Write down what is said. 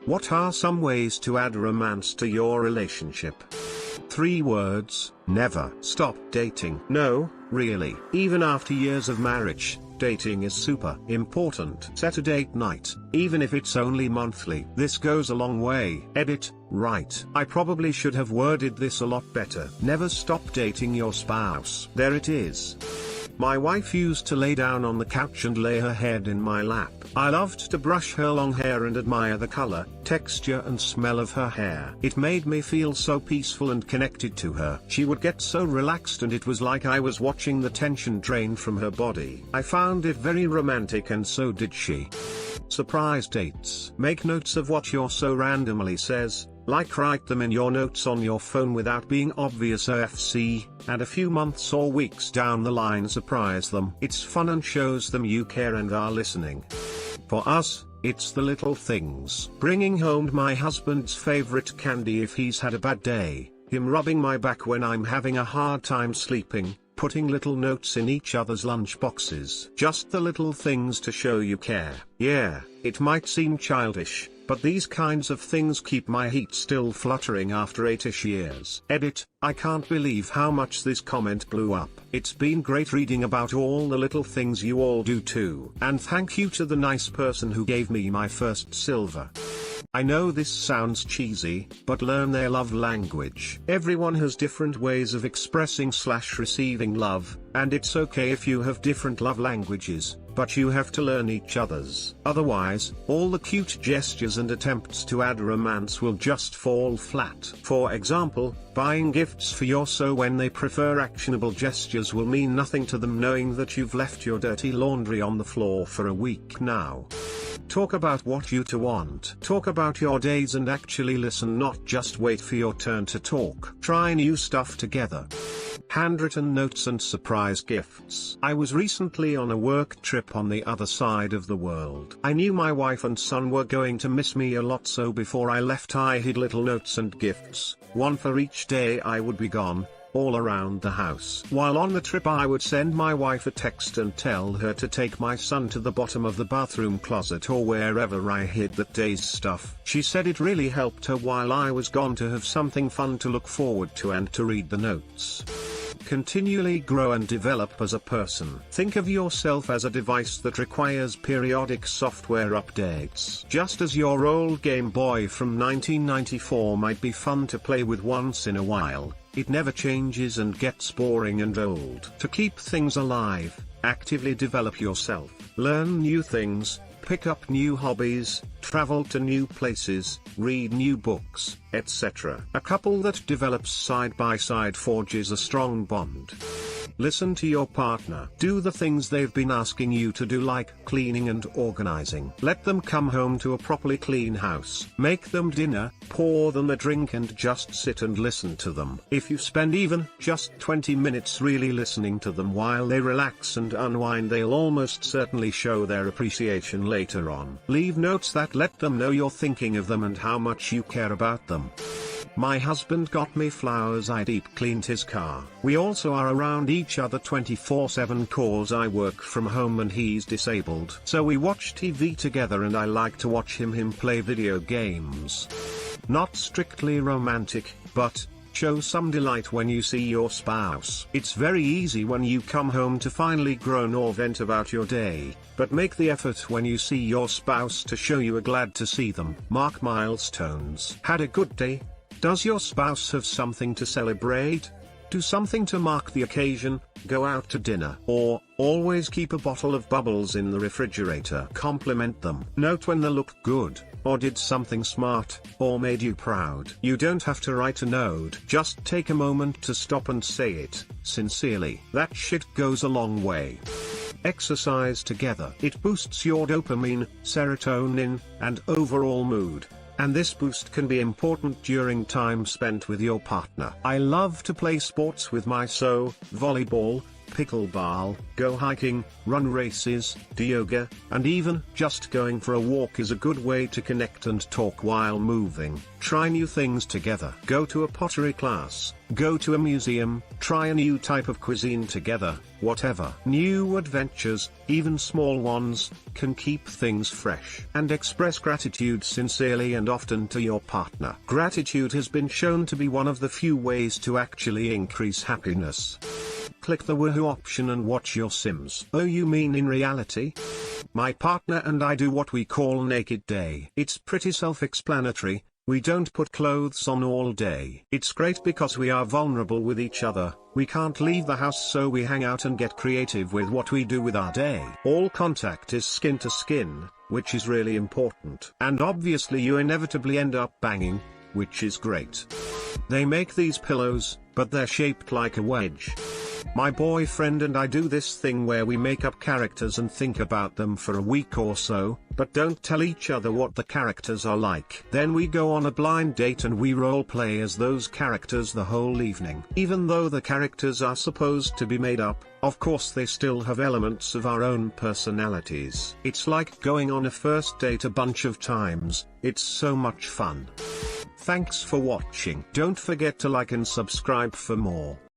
What are some ways to add romance to your relationship? 3 words: never stop dating. No, really. Even after years of marriage, dating is super important. Set a date night, even if it's only monthly. This goes a long way. Edit, right. I probably should have worded this a lot better. Never stop dating your spouse. There it is. My wife used to lay down on the couch and lay her head in my lap. I loved to brush her long hair and admire the color, texture and smell of her hair. It made me feel so peaceful and connected to her. She would get so relaxed and it was like I was watching the tension drain from her body. I found it very romantic and so did she. Surprise dates. Make notes of what your so randomly says. Like write them in your notes on your phone without being obvious OFC, and a few months or weeks down the line surprise them. It's fun and shows them you care and are listening. For us, it's the little things. Bringing home my husband's favorite candy if he's had a bad day, him rubbing my back when I'm having a hard time sleeping, putting little notes in each other's lunch boxes. Just the little things to show you care. Yeah, it might seem childish, but these kinds of things keep my heat still fluttering after 8ish years. Edit, I can't believe how much this comment blew up. It's been great reading about all the little things you all do too. And thank you to the nice person who gave me my first silver. I know this sounds cheesy, but learn their love language. Everyone has different ways of expressing/receiving love, and it's okay if you have different love languages, but you have to learn each other's. Otherwise, all the cute gestures and attempts to add romance will just fall flat. For example, buying gifts for your so when they prefer actionable gestures will mean nothing to them knowing that you've left your dirty laundry on the floor for a week now. Talk about what you two want. Talk about your days and actually listen, not just wait for your turn to talk. Try new stuff together. Handwritten notes and surprise gifts. I was recently on a work trip on the other side of the world. I knew my wife and son were going to miss me a lot, so before I left I hid little notes and gifts, one for each day I would be gone, all around the house. While on the trip I would send my wife a text and tell her to take my son to the bottom of the bathroom closet or wherever I hid that day's stuff. She said it really helped her while I was gone to have something fun to look forward to and to read the notes. Continually grow and develop as a person. Think of yourself as a device that requires periodic software updates. Just as your old Game Boy from 1994 might be fun to play with once in a while, it never changes and gets boring and old. To keep things alive, actively develop yourself. Learn new things, pick up new hobbies, travel to new places, read new books, etc. A couple that develops side by side forges a strong bond. Listen to your partner. Do the things they've been asking you to do, like cleaning and organizing. Let them come home to a properly clean house. Make them dinner, pour them a drink and just sit and listen to them. If you spend even just 20 minutes really listening to them while they relax and unwind, they'll almost certainly show their appreciation later on. Leave notes that let them know you're thinking of them and how much you care about them. My husband got me flowers, I deep cleaned his car. We also are around each other 24/7 cause I work from home and he's disabled. So we watch TV together and I like to watch him play video games. Not strictly romantic, but show some delight when you see your spouse. It's very easy when you come home to finally groan or vent about your day, but make the effort when you see your spouse to show you are glad to see them. Mark milestones. Had a good day? Does your spouse have something to celebrate? Do something to mark the occasion, go out to dinner, or always keep a bottle of bubbles in the refrigerator. Compliment them. Note when they look good, or did something smart, or made you proud. You don't have to write a note, just take a moment to stop and say it, sincerely. That shit goes a long way. Exercise together. It boosts your dopamine, serotonin, and overall mood. And this boost can be important during time spent with your partner. I love to play sports with my volleyball, pickleball, go hiking, run races, do yoga, and even just going for a walk is a good way to connect and talk while moving. Try new things together. Go to a pottery class, go to a museum, try a new type of cuisine together, whatever. New adventures, even small ones, can keep things fresh. And express gratitude sincerely and often to your partner. Gratitude has been shown to be one of the few ways to actually increase happiness. Click the woohoo option and watch your Sims. Oh, you mean in reality? My partner and I do what we call naked day. It's pretty self-explanatory. We don't put clothes on all day. It's great because we are vulnerable with each other. We can't leave the house, so we hang out and get creative with what we do with our day. All contact is skin to skin, which is really important. And obviously you inevitably end up banging, which is great. They make these pillows, but they're shaped like a wedge. My boyfriend and I do this thing where we make up characters and think about them for a week or so, but don't tell each other what the characters are like. Then we go on a blind date and we role play as those characters the whole evening. Even though the characters are supposed to be made up, of course they still have elements of our own personalities. It's like going on a first date a bunch of times. It's so much fun. Thanks for watching. Don't forget to like and subscribe for more.